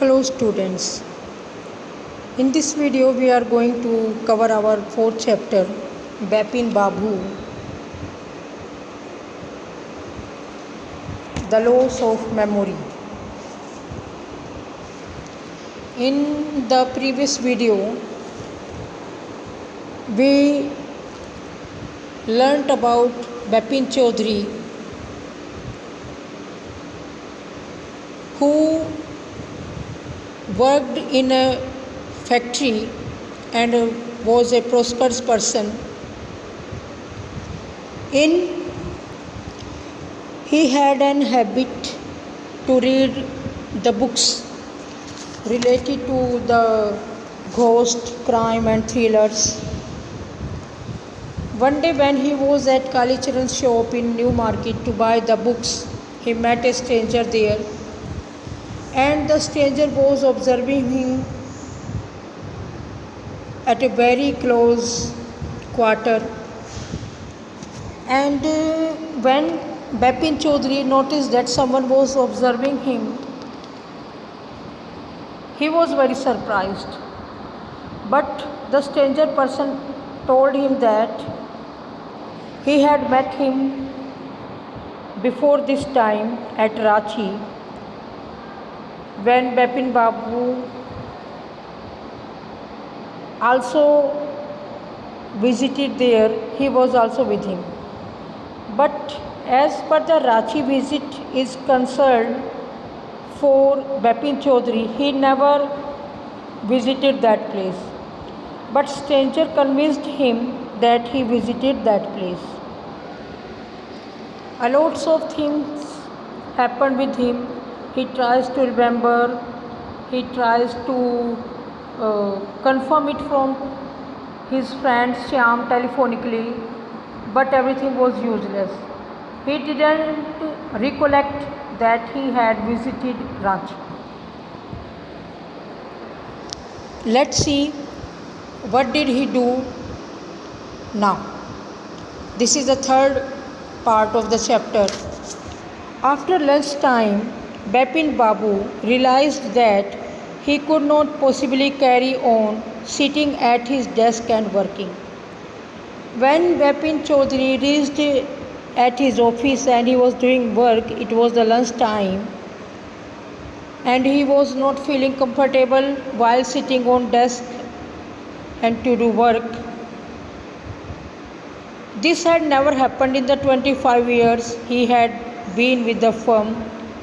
Hello students, in this video we are going to cover our fourth chapter Bipin Babu, the loss of memory. In the previous video we learnt about Bipin Chaudhary, who worked in a factory and was a prosperous person. He had an habit to read the books related to the ghost, crime and thrillers. One day when he was at Kalicharan's shop in New Market to buy the books, he met a stranger there, and the stranger was observing him at a very close quarter. And when Bipin Chaudhary noticed that someone was observing him, he was very surprised. But the stranger person told him that he had met him before this time at Ranchi, when Bipin Babu also visited there. He was also with him. But as per the Ranchi visit is concerned for Bipin Chaudhary, he never visited that place. But stranger convinced him that he visited that place. A lots of things happened with him. He tries to remember, he tries to confirm it from his friend Shyam telephonically, but everything was useless. He didn't recollect that he had visited Ranchi. Let's see what did he do now. This is the third part of the chapter. After lunchtime, Bipin Babu realized that he could not possibly carry on sitting at his desk and working. When Bipin Chaudhary reached at his office and he was doing work, it was the lunch time, and he was not feeling comfortable while sitting on desk and to do work. This had never happened in the 25 years he had been with the firm.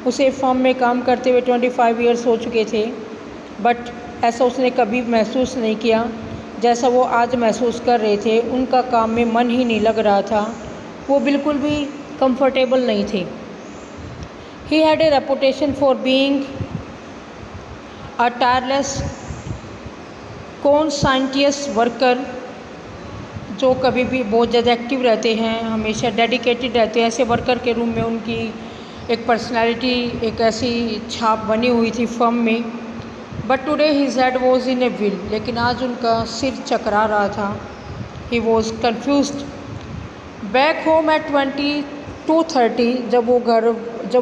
उसे firm में काम करते हुए 25 years हो चुके थे, but ऐसा उसने कभी महसूस नहीं किया जैसा वो आज महसूस कर रहे थे. उनका काम में मन ही नहीं लग रहा था, वो बिल्कुल भी कंफर्टेबल नहीं थे. He had a reputation for being a tireless conscientious worker, जो कभी भी बहुत ज़्यादा एक्टिव रहते हैं, हमेशा डेडिकेटेड रहते हैं. ऐसे वर्कर के रूम में उनकी एक पर्सनालिटी, एक ऐसी छाप बनी हुई थी फर्म में. But today his head was in A will, लेकिन आज उनका सिर चकरा रहा था. He was confused. Back home at 22:30, जब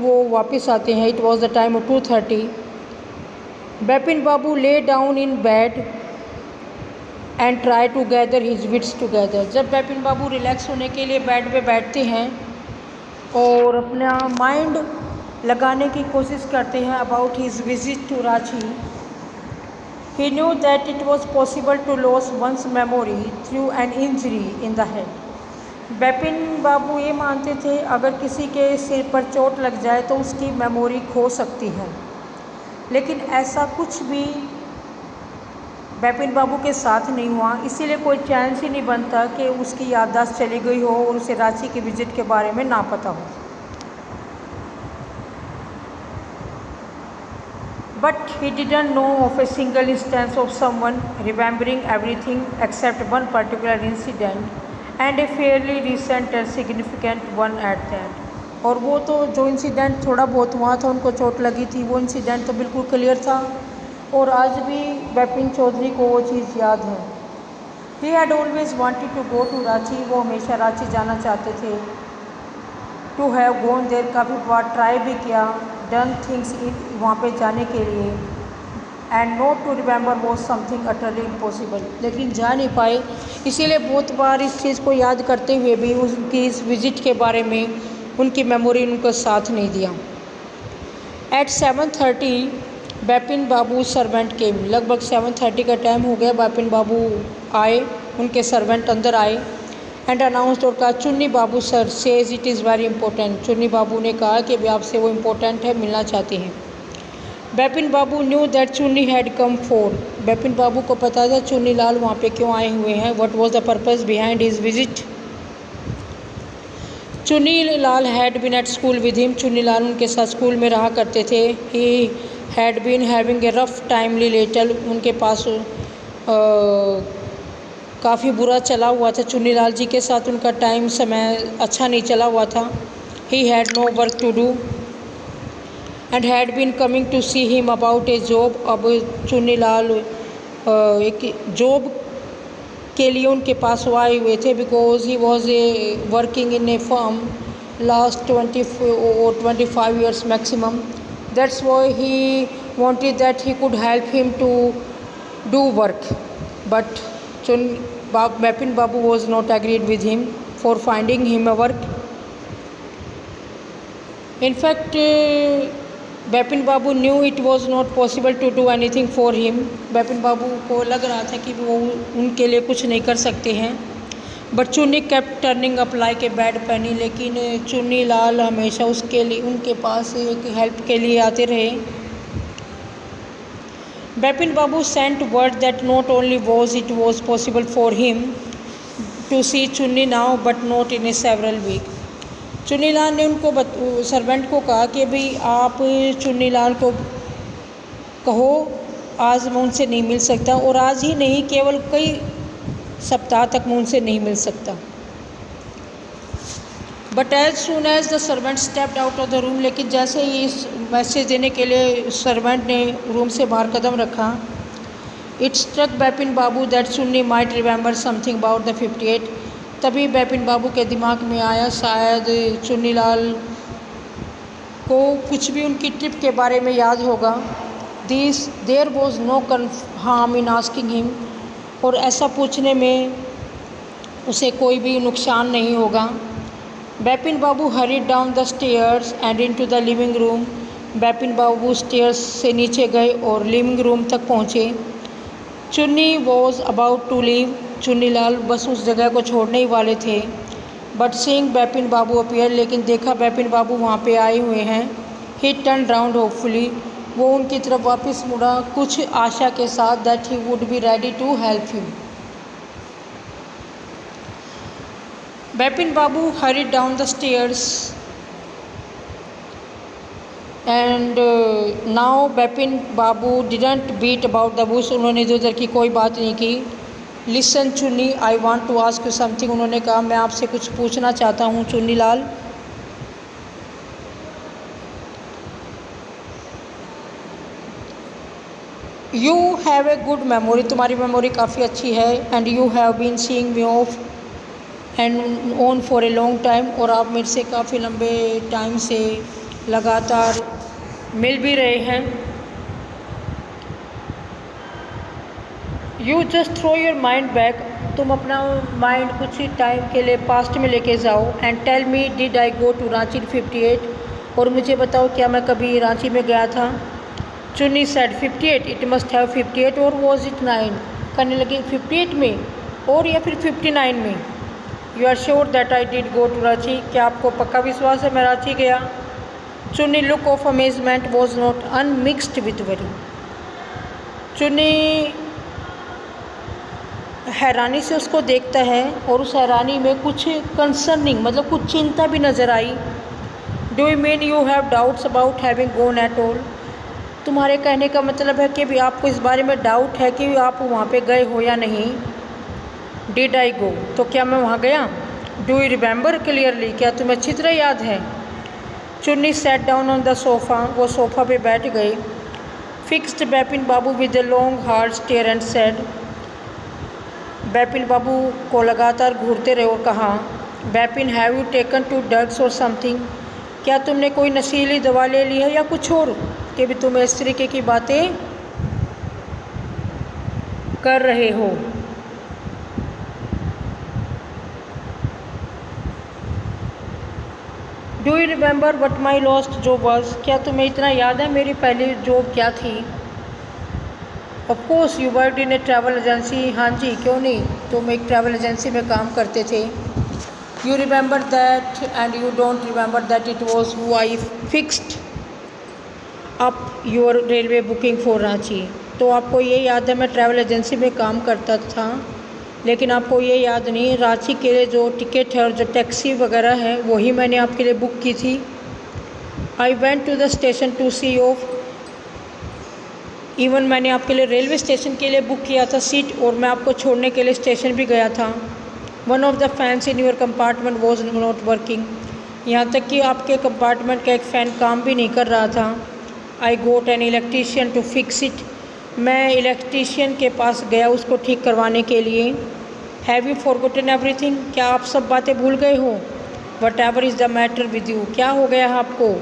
वो वापस आते हैं, it was the time of 2:30. Bipin Babu lay down in bed and try to gather his wits together. जब Bipin Babu रिलैक्स होने के लिए बेड पे बैठते हैं और अपना माइंड लगाने की कोशिश करते हैं about his visit to Ranchi, he knew that it was possible to lose one's memory through an injury in the head. Bipin Babu ये मानते थे अगर किसी के सिर पर चोट लग जाए तो उसकी मेमोरी खो सकती है, लेकिन ऐसा कुछ भी बिपिन बाबू के साथ नहीं हुआ. इसीलिए कोई चांस ही नहीं बनता कि उसकी याददाश्त चली गई हो और उसे रांची की विजिट के बारे में ना पता हो. But he didn't know of a single instance of someone remembering everything except one particular incident and A Fairlie recent and significant one at that. और वो तो जो इंसिडेंट थोड़ा बहुत हुआ था, उनको चोट लगी थी, वो इंसिडेंट तो बिल्कुल क्लियर था और आज भी बिपिन चौधरी को वो चीज़ याद है. He had always wanted to go to Ranchi. वो हमेशा रांची जाना चाहते थे. टू हैव गोन देयर, काफ़ी बार ट्राई भी किया, डन थिंग्स वहाँ पे जाने के लिए, and not to remember was something utterly impossible. लेकिन जा नहीं पाए, इसीलिए बहुत बार इस चीज़ को याद करते हुए भी उनकी इस विज़िट के बारे में उनकी मेमोरी उनको साथ नहीं दिया। एट 7:30 बिपिन बाबू सर्वेंट केम। लगभग 7:30 का टाइम हो गया, बिपिन बाबू आए, उनके सर्वेंट अंदर आए एंड अनाउंस्ड और कहा, Chunni Babu sir says it is very important. Chunni Babu ने कहा कि अभी आपसे वो इम्पोर्टेंट है, मिलना चाहते हैं। बिपिन बाबू न्यू दैट चुन्नी had come for. Bipin Babu को पता था चुन्नी लाल वहाँ पे क्यों आए हुए हैं, what was the purpose behind his visit. Chunni Lal had been at school with him. Chunni Lal उनके साथ स्कूल में रहा करते थे। He had been having a rough timely later. उनके पास काफ़ी बुरा चला हुआ था। चुन्नी लाल जी के साथ उनका टाइम समय अच्छा नहीं चला हुआ था। He had no work to do and had been coming to see him about a job. अब चुन्नी लाल एक जॉब के लिए उनके पास वो आए हुए थे, because he was a working in A firm last 25 years maximum. That's why he wanted that he could help him to do work, but Bipin Babu was not agreed with him for finding him a work. In fact, Bipin Babu knew it was not possible to do anything for him. Bipin Babu को लग रहा था कि वो उनके लिए कुछ नहीं कर सकते हैं, बट चुन्नी kept turning up like a bad penny। लेकिन चुन्नी लाल हमेशा उसके लिए उनके पास एक हेल्प के लिए आते रहे। Bipin Babu sent word that not only was it possible for him to see Chunni now but not in a several week। Chunni Lal ने उनको सर्वेंट को कहा कि भाई आप चुन्नी लाल को कहो आज मैं उनसे नहीं मिल सकता, और आज ही नहीं केवल कई सप्ताह तक मैं उनसे नहीं मिल सकता। But as soon as the servant stepped out of the room. लेकिन जैसे ही इस मैसेज देने के लिए सर्वेंट ने रूम से बाहर कदम रखा, it struck Bipin Babu that Chunni might remember something about the 58। तभी बिपिन बाबू के दिमाग में आया शायद चुन्नी लाल को कुछ भी उनकी ट्रिप के बारे में याद होगा। There was no harm in asking him. और ऐसा पूछने में उसे कोई भी नुकसान नहीं होगा। Bipin Babu hurried down the stairs and into the living room. Bipin Babu stairs से नीचे गए और लिविंग रूम तक पहुँचे। चुन्नी was about to leave. Chunni Lal बस उस जगह को छोड़ने ही वाले थे, but seeing Bipin Babu appear. लेकिन देखा बिपिन बाबू वहाँ पे आए हुए हैं। He turn round hopefully. वो उनकी तरफ वापस मुड़ा कुछ आशा के साथ that he would be ready to help him. Bipin Babu hurried down the stairs and now Bipin Babu didn't beat about the bush। उन्होंने इधर उधर की कोई बात नहीं की। Listen चुन्नी, I want to ask you something। उन्होंने कहा मैं आपसे कुछ पूछना चाहता हूँ Chunni Lal. You have a good memory। तुम्हारी मेमोरी काफ़ी अच्छी है। And you have been seeing me off and on for a long time. और आप मेरे से काफ़ी लंबे टाइम से लगातार मिल भी रहे हैं। You just throw your mind back. तुम अपना माइंड कुछ टाइम के लिए पास्ट में लेके जाओ। And tell me did I go to Ranchi 58। और मुझे बताओ क्या मैं कभी रांची में गया था। चुन्नी सेड 58, इट मस्ट हैव 58 और वॉज इट 9। करने लगे 58 में और या फिर 59 में। You are sure that I did go to Ranchi. क्या आपको पक्का विश्वास है मैं रांची गया। Chunni look of amazement was not unmixed with worry. Chunni हैरानी से उसको देखता है और उस हैरानी में कुछ कंसर्निंग मतलब कुछ चिंता भी नज़र आई। Do you mean you have doubts about having gone at all. तुम्हारे कहने का मतलब है कि भी आपको इस बारे में डाउट है कि आप वहाँ पे गए हो या नहीं। डिड आई गो, तो क्या मैं वहाँ गया। डू यू रिमेंबर क्लियरली, क्या तुम्हें अच्छी तरह याद है। Chunni sat down on the sofa. वो सोफ़ा पे बैठ गए। Fixed Bipin Babu with a long hard stare and said. Bipin Babu को लगातार घूरते रहे और कहा, Bipin have you taken to drugs और समथिंग। क्या तुमने कोई नशीली दवा ले ली है या कुछ और, कि भी तुम्हें इस तरीके की बातें कर रहे हो। Do you remember what my lost job was? क्या तुम्हें इतना याद है मेरी पहली जॉब क्या थी? Of course you worked in A travel agency. हाँ जी, क्यों नहीं, तुम एक ट्रैवल एजेंसी में काम करते थे। You remember that and you don't remember that it was who I fixed up your railway booking for Ranchi. तो आपको ये याद है मैं ट्रैवल एजेंसी में काम करता था, लेकिन आपको ये याद नहीं रांची के लिए जो टिकट है और जो टैक्सी वगैरह है वही मैंने आपके लिए बुक की थी। I went to the station to see off. Even मैंने आपके लिए रेलवे स्टेशन के लिए बुक किया था सीट, और मैं आपको छोड़ने के लिए स्टेशन भी गया था। One of the fans in your compartment was not working. यहाँ तक कि आपके कंपार्टमेंट का एक फ़ैन काम भी नहीं कर रहा था। I got an electrician to fix it. मैं इलेक्ट्रीशियन के पास गया उसको ठीक करवाने के लिए। Have you forgotten everything? क्या आप सब बातें भूल गए हो? Whatever is the matter with you? क्या हो गया है आपको?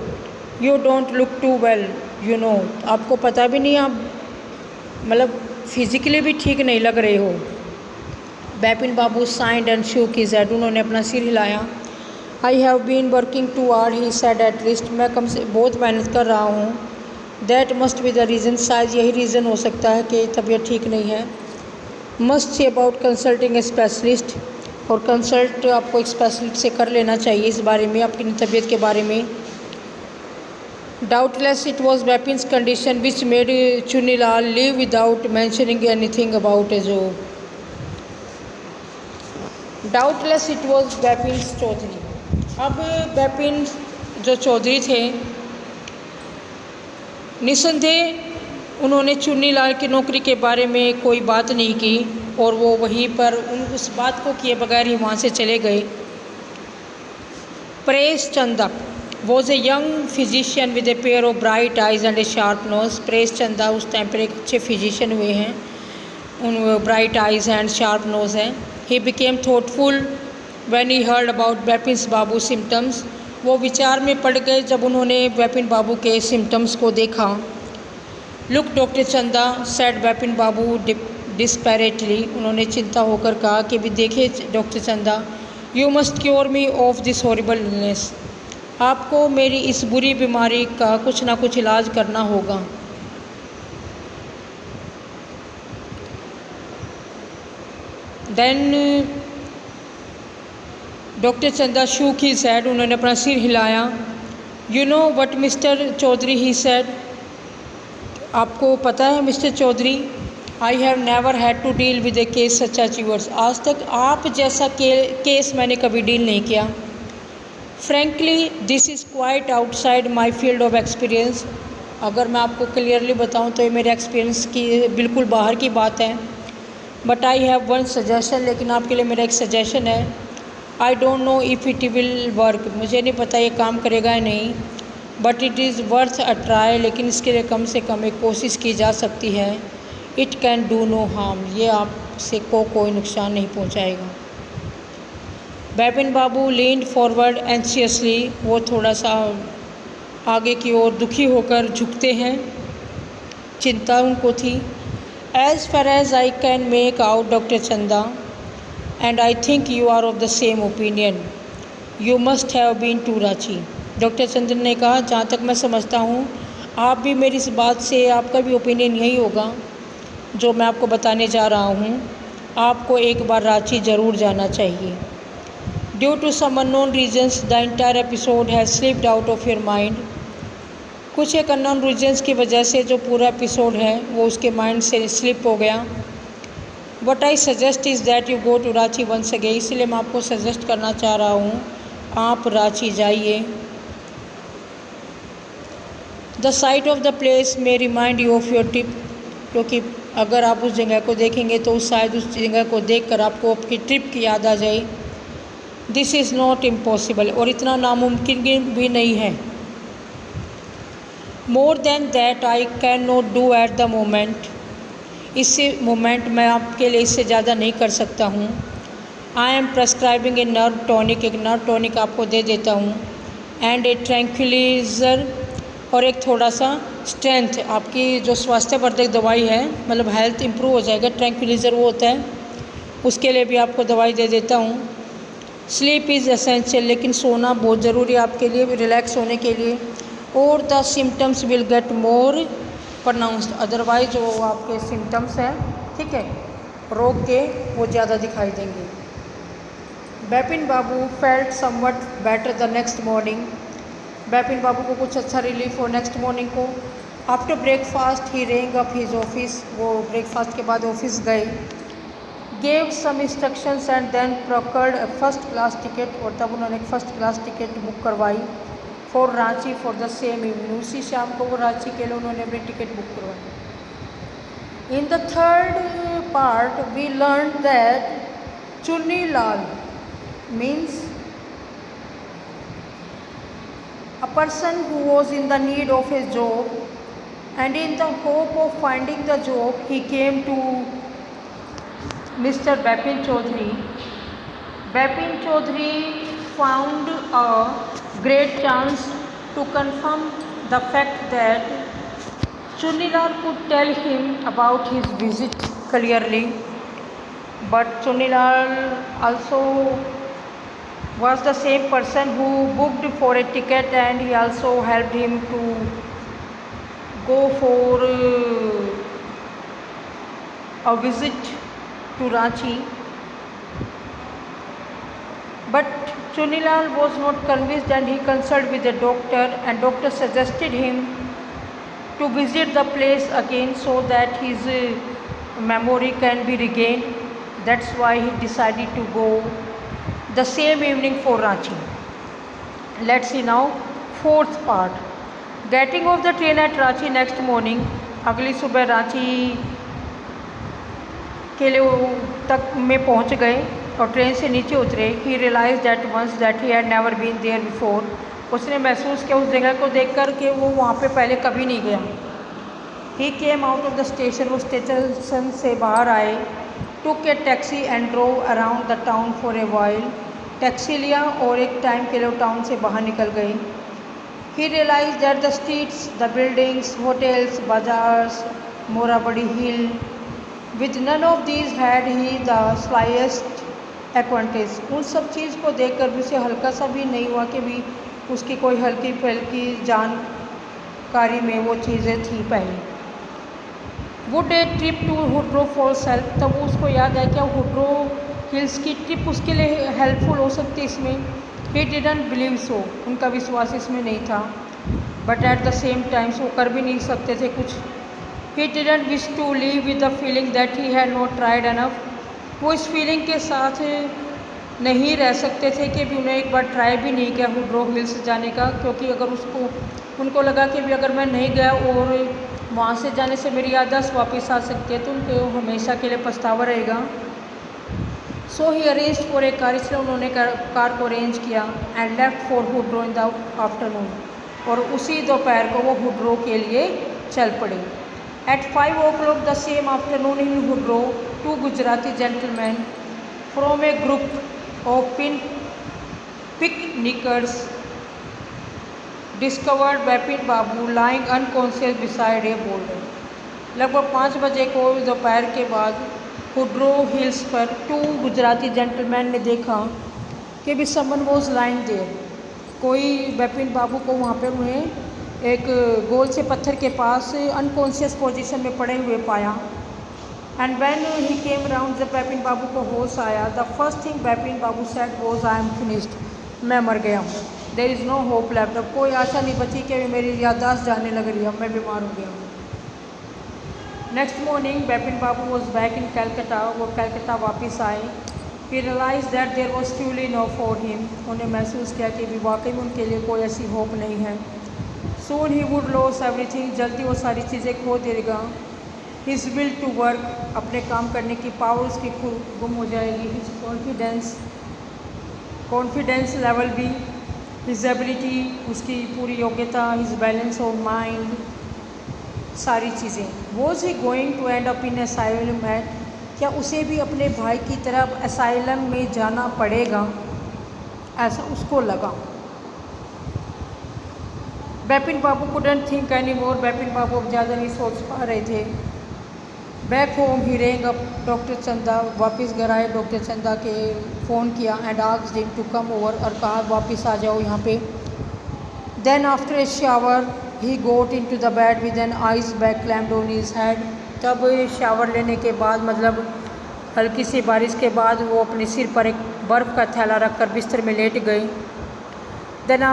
You don't look too well you know. आपको पता भी नहीं, आप मतलब फिज़िकली भी ठीक नहीं लग रहे हो। बैपिन बाबू साइंड एंड शू की जेड। उन्होंने अपना सिर हिलाया। I have been working too hard he said at least. मैं कम से बहुत मेहनत कर रहा हूँ। That must be the reason. शायद यही रीज़न हो सकता है कि तबीयत ठीक नहीं है। Must see about consulting A specialist. और कंसल्ट आपको एक स्पेशलिस्ट से कर लेना चाहिए इस बारे में, आपकी तबीयत के बारे में। Doubtless it was Bipin's condition which made Chunilal leave without mentioning anything about a job. Doubtless it was Bipin's Chowdhury. अब बैपिन जो चौधरी थे, निसंदेह उन्होंने चुन्नीलाल की नौकरी के बारे में कोई बात नहीं की, और वो वहीं पर उस बात को किए बगैर ही वहाँ से चले गए। Paresh Chanda was a young physician with a pair of bright eyes and a sharp nose. Paresh Chanda उस टाइम पर एक अच्छे फिजिशियन हुए हैं, उन bright eyes and sharp nose हैं। He became thoughtful when he heard about Bipin Babu symptoms. वो विचार में पड़ गए जब उन्होंने बैपिन बाबू के सिम्टम्स को देखा। लुक डॉक्टर चंदा सेड बैपिन बाबू डिस्पैरेटली। उन्होंने चिंता होकर कहा कि भी देखिए डॉक्टर चंदा, you must cure me of this horrible illness. आपको मेरी इस बुरी बीमारी का कुछ ना कुछ इलाज करना होगा। देन डॉक्टर चंदा शू की सैड। उन्होंने अपना सिर हिलाया। You know what mister Chowdhury he said. आपको पता है mister Chowdhury, I have never had to deal with a case such as yours. आज तक आप जैसा केस मैंने कभी डील नहीं किया। Frankly this is quite outside my field of experience. अगर मैं आपको क्लियरली बताऊं तो ये मेरे एक्सपीरियंस की बिल्कुल बाहर की बात है। But I have one suggestion. लेकिन आपके लिए मेरा एक सजेशन है। I don't know if it will work. मुझे नहीं पता ये काम करेगा या नहीं, but it is worth a try. लेकिन इसके लिए कम से कम एक कोशिश की जा सकती है। It can do no harm. ये आपसे कोई नुकसान नहीं पहुंचाएगा। Bipin Babu leaned forward anxiously. वो थोड़ा सा आगे की ओर दुखी होकर झुकते हैं, चिंता उनको थी। As far as I can make out doctor Chanda and I think you are of the same opinion, you must have been to Ranchi. Doctor Chandran ने कहा, जहाँ तक मैं समझता हूँ आप भी मेरी इस बात से, आपका भी ओपिनियन यही होगा जो मैं आपको बताने जा रहा हूँ। आपको एक बार रांची ज़रूर जाना चाहिए। Due to some unknown reasons the entire episode has slipped out of your mind. कुछ एक अननोन रीजन्स की वजह से जो पूरा एपिसोड है वो उसके माइंड से स्लिप हो गया। What I suggest is that you go to Ranchi once again. इसलिए मैं आपको सजेस्ट करना चाह रहा हूँ आप रांची जाइए। The site of the place may remind you of your trip. क्योंकि अगर आप उस जगह को देखेंगे तो शायद उस जगह को देखकर आपको आपकी ट्रिप की याद आ जाए। This is not impossible. और इतना नामुमकिन भी नहीं है। More than that I can not do at the moment. इससे मोमेंट मैं आपके लिए इससे ज़्यादा नहीं कर सकता हूँ। I am prescribing a nerve tonic. एक नर्व टॉनिक आपको दे देता हूँ। एंड ए ट्रैंक्विलाइज़र और एक थोड़ा सा स्ट्रेंथ, आपकी जो स्वास्थ्यवर्धक दवाई है, मतलब हेल्थ इम्प्रूव हो जाएगा, ट्रैंक्विलाइजर वो होता है, उसके लिए भी आपको दवाई दे देता हूँ। स्लीप इज़ एसेंशियल, लेकिन सोना बहुत ज़रूरी है आपके लिए, रिलैक्स होने के लिए। और the symptoms will get more pronounced, otherwise जो आपके सिम्टम्स हैं, ठीक है, रोग के, वो ज़्यादा दिखाई देंगे। Bipin Babu felt somewhat better the next morning, Bipin Babu को कुछ अच्छा रिलीफ हो नेक्स्ट मॉर्निंग को। After breakfast he rang up his office, वो ब्रेकफास्ट के बाद ऑफिस गए। Gave some instructions and then procured a first class ticket, और तब उन्होंने एक फ़र्स्ट क्लास टिकट बुक करवाई for Ranchi for the same evening, उसी शाम को वो रांची के लिए उन्होंने अपनी टिकट बुक करवाई। In the third part we learn that Chunni Lal means a person who was in the need of a job, and in the hope of finding the job he came to Mr. Bipin Chaudhary. Bipin Chaudhary found a great chance to confirm the fact that Chunilal could tell him about his visit clearly, but Chunilal also was the same person who booked for a ticket, and he also helped him to go for a visit to Ranchi. But Chunilal was not convinced, and he consulted with the doctor, and doctor suggested him to visit the place again so that his memory can be regained. That's why he decided to go the same evening for Ranchi. Let's see now fourth part. Getting off the train at Ranchi next morning, अगली सुबह रांची के लिए तक में पहुंच गए और train से नीचे उतरे। He realized at once that he had never been there before. उसने महसूस किया उस जगह को देखकर कि वो वहाँ पे पहले कभी नहीं गया। He came out of the station, वो स्टेशन से बाहर आए। Took a taxi and drove around the town for a while. Taxi लिया और एक टाइम के लिए टाउन से बाहर निकल गए। He realized that the streets, the buildings, hotels, bazaars, Morabadi Hill, with none of these had he the slightest acquaintance. उन सब चीज़ को देखकर भी उसे हल्का सा भी नहीं हुआ कि भी उसकी कोई हल्की फुल्की जानकारी में वो चीज़ें थी पहले। Would a trip to Woodrow Falls help? तब उसको याद है क्या हुड्रो हिल्स की ट्रिप उसके लिए हेल्पफुल हो सकती है इसमें। He didn't believe so, उनका विश्वास इसमें नहीं था। But at the same time वो कर भी नहीं सकते थे कुछ। He didn't wish to live with the feeling that he had not tried enough. वो इस फीलिंग के साथ नहीं रह सकते थे कि भी उन्हें एक बार ट्राई भी नहीं किया हुड्रो हिल्स जाने का, क्योंकि अगर उनको लगा कि भी अगर मैं नहीं गया और वहाँ से जाने से मेरी याददाश्त वापस आ सकती है तो उनको हमेशा के लिए पछतावा रहेगा। So he arrange for a car, इसलिए उन्होंने कार को अरेंज किया। And left for Hudru in the afternoon, और उसी दोपहर को वो हुड्रो के लिए चल पड़े। At 5 o'clock the same afternoon in Hudru, 2 Gujarati gentleman from a group of picnickers discovered Bipin Babu lying unconscious beside a boulder. लगभग 5 बजे को दोपहर के बाद हुड्रो हिल्स पर 2 गुजराती जेंटलमैन ने देखा कि भी समवन वॉज लाइंग देयर, कोई बिपिन बाबू को वहाँ पर उन्हें एक गोल से पत्थर के पास अनकॉन्शियस पोजीशन में पड़े हुए पाया। And when he came round, जब बिपिन बाबू को होश आया, the first thing Bipin Babu said was I am finished, मैं मर गया हूँ। There is no hope left, अब कोई आशा नहीं बची कि मेरी याददाश्त जाने लग रही है, मैं बीमार हो गया हूँ। Next morning Bipin Babu was back in Calcutta, वो कैलकाटा वापस आए। He realized that there was truly no for him, उन्हें महसूस किया कि भी वाकई में उनके लिए कोई ऐसी होप नहीं है। Soon he would lose everything, जल्दी वो सारी चीज़ें खो देगा। His will to work, अपने काम करने की पावर उसकी गुम हो जाएगी। His confidence level भी, his ability, उसकी पूरी योग्यता, his balance of mind, सारी चीज़ें। Was he going to end up in asylum at, क्या उसे भी अपने भाई की तरफ असाइलम में जाना पड़ेगा, ऐसा उसको लगा। बिपिन बाबू couldn't think anymore। बिपिन बाबू अब ज़्यादा नहीं सोच पा रहे थे। बैक होम ही rang up डॉक्टर चंदा। वापस घर आए, डॉक्टर चंदा के फ़ोन किया and asked him to come over, और कहा वापस आ जाओ यहाँ पे। Then after a shower he got into the bed with an ice bag clamped on his head। तब शावर लेने के बाद, मतलब हल्की सी बारिश के बाद, वो अपने सिर पर एक बर्फ़ का थैला रखकर बिस्तर में लेट गए। Then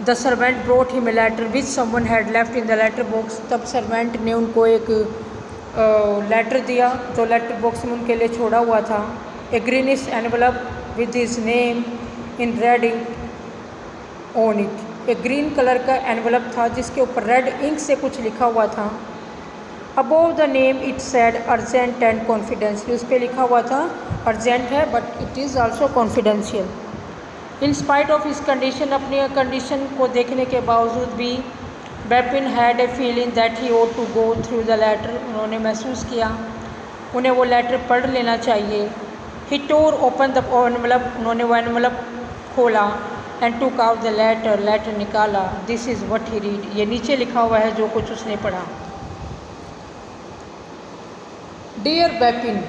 the servant brought him a letter which someone had left in the letter box। तब सर्वेंट ने उनको एक लेटर दिया जो लेटर बॉक्स में उनके लिए छोड़ा हुआ था। A greenish envelope with his name in red ink on it। एक ग्रीन कलर का एनवलप था जिसके ऊपर रेड इंक से कुछ लिखा हुआ था। Above the name it said urgent and confidential. उस पर लिखा हुआ था अर्जेंट है but it is also confidential. In spite of his condition, अपनी कंडीशन को देखने के बावजूद भी, Bipin had a feeling that he ought to go through the letter. उन्होंने महसूस किया उन्हें वो लेटर पढ़ लेना चाहिए। He tore open the envelope. उन्होंने वो एनवलप खोला and took out the letter. Letter निकाला। This is what he read. ये नीचे लिखा हुआ है जो कुछ उसने पढ़ा। Dear Bipin,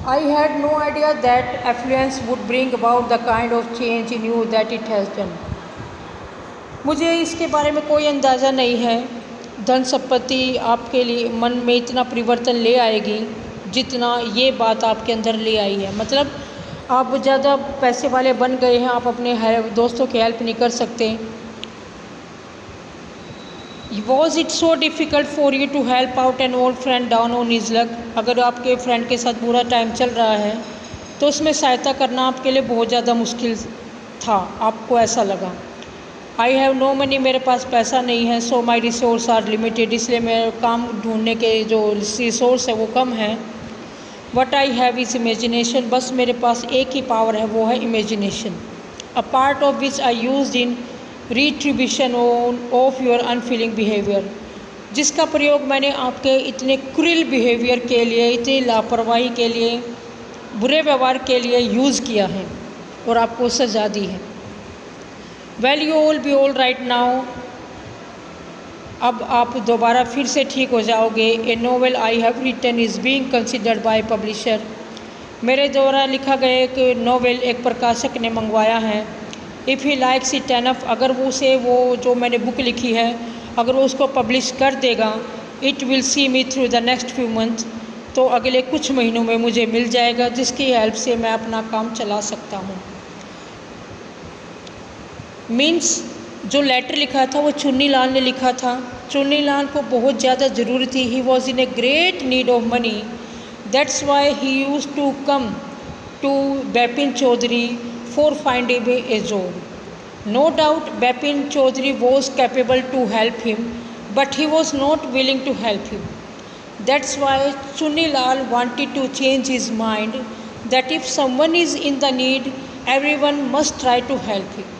I had no idea that affluence would bring about the kind of change in you that it has done. मुझे इसके बारे में कोई अंदाज़ा नहीं है धन संपत्ति आपके लिए मन में इतना परिवर्तन ले आएगी जितना ये बात आपके अंदर ले आई है। मतलब आप ज़्यादा पैसे वाले बन गए हैं, आप अपने दोस्तों की हेल्प नहीं कर सकते। Was it so difficult for you to help out an old friend down on his luck. अगर आपके फ्रेंड के साथ बुरा टाइम चल रहा है तो उसमें सहायता करना आपके लिए बहुत ज़्यादा मुश्किल था, आपको ऐसा लगा। आई हैव नो मनी, मेरे पास पैसा नहीं है। सो माई रिसोर्स आर लिमिटेड, इसलिए मेरे काम ढूंढने के जो रिसोर्स है वो कम है। What I have is imagination, बस मेरे पास एक ही पावर है, वो है imagination. A part of which I use in retribution of your unfailing behaviour, जिसका प्रयोग मैंने आपके इतने क्रूर बिहेवियर के लिए, इतनी लापरवाही के लिए, बुरे व्यवहार के लिए यूज़ किया है और आपको सजा दी है। Well you all be all right now, अब आप दोबारा फिर से ठीक हो जाओगे। A novel I have written is being considered by publisher, मेरे द्वारा लिखा गया एक नोवेल एक प्रकाशक ने मंगवाया है। If he likes it enough, अगर वो उसे वो जो मैंने बुक लिखी है अगर वो उसको पब्लिश कर देगा, it will see me through the next few month, तो अगले कुछ महीनों में मुझे मिल जाएगा जिसकी हेल्प से मैं अपना काम चला सकता हूँ। मीन्स जो लेटर लिखा था वो चुन्नी लाल ने लिखा था। चुन्नी लाल को बहुत ज़्यादा ज़रूरत थी। He was in a great need of money, that's why he use to come to Bipin Chowdhury for finding a job. No doubt Bipin Chowdhury was capable to help him, but he was not willing to help him. That's why Chunni Lal wanted to change his mind that if someone is in the need everyone must try to help him.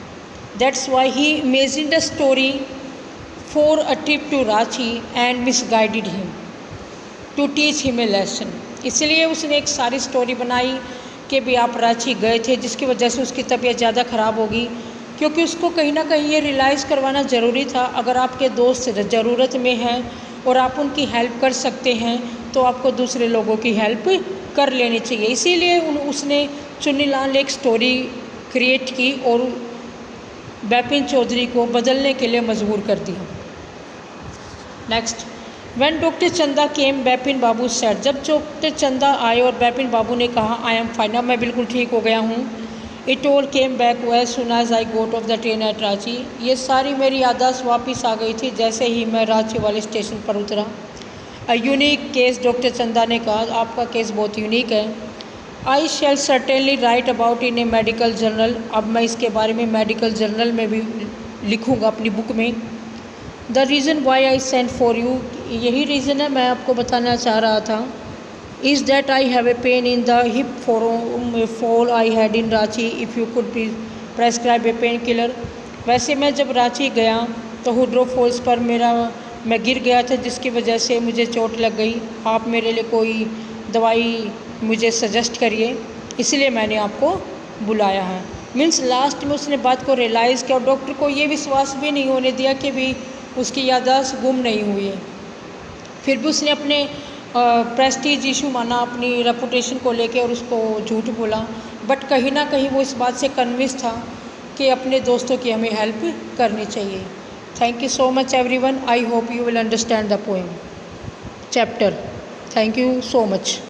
That's why he imagined a story for a trip to Ranchi and misguided him to teach him a lesson। इसलिए उसने एक सारी story बनाई कि भी आप रांची गए थे जिसकी वजह से उसकी तबीयत ज़्यादा ख़राब होगी, क्योंकि उसको कहीं ना कहीं ये रियलाइज़ करवाना ज़रूरी था अगर आपके दोस्त ज़रूरत में हैं और आप उनकी हेल्प कर सकते हैं तो आपको दूसरे लोगों की हेल्प कर लेनी चाहिए। इसीलिए उसने चुन्नी लाल ने एक स्टोरी क्रिएट की और बिपिन चौधरी को बदलने के लिए मजबूर कर दिया। नेक्स्ट, व्हेन डॉक्टर चंदा केम बिपिन बाबू सेड, जब डॉक्टर चंदा आए और बिपिन बाबू ने कहा आई एम फाइन, मैं बिल्कुल ठीक हो गया हूँ। It all came back as soon as I got off the train at Ranchi, ये सारी मेरी याददाश्त वापस आ गई थी जैसे ही मैं रांची वाले स्टेशन पर उतरा। अ यूनिक केस, डॉक्टर चंदा ने कहा आपका केस बहुत यूनिक है। I shall certainly write about in a medical journal, अब मैं इसके बारे में मेडिकल जर्नल में भी लिखूँगा अपनी बुक में। The reason why I sent for you, यही रीज़न है मैं आपको बताना चाह रहा था। Is that I have a pain in the hip fall I had in Ranchi, if you could be prescribe A pain killer. वैसे मैं जब रांची गया तो हुड्रो फॉल्स पर मैं गिर गया था जिसकी वजह से मुझे चोट लग गई। आप मेरे लिए कोई दवाई मुझे सजेस्ट करिए, इसलिए मैंने आपको बुलाया है। मीन्स लास्ट में उसने बात को रियलाइज़ किया और डॉक्टर को ये विश्वास भी नहीं होने दिया कि भी उसकी याददाश्त गुम नहीं हुई है। फिर भी उसने अपने प्रेस्टीज इशू माना, अपनी रेपुटेशन को लेके, और उसको झूठ बोला। बट कहीं ना कहीं वो इस बात से कन्विंस था कि अपने दोस्तों की हमें हेल्प करनी चाहिए। Thank you so much everyone. I hope you will understand the poem chapter. Thank you so much.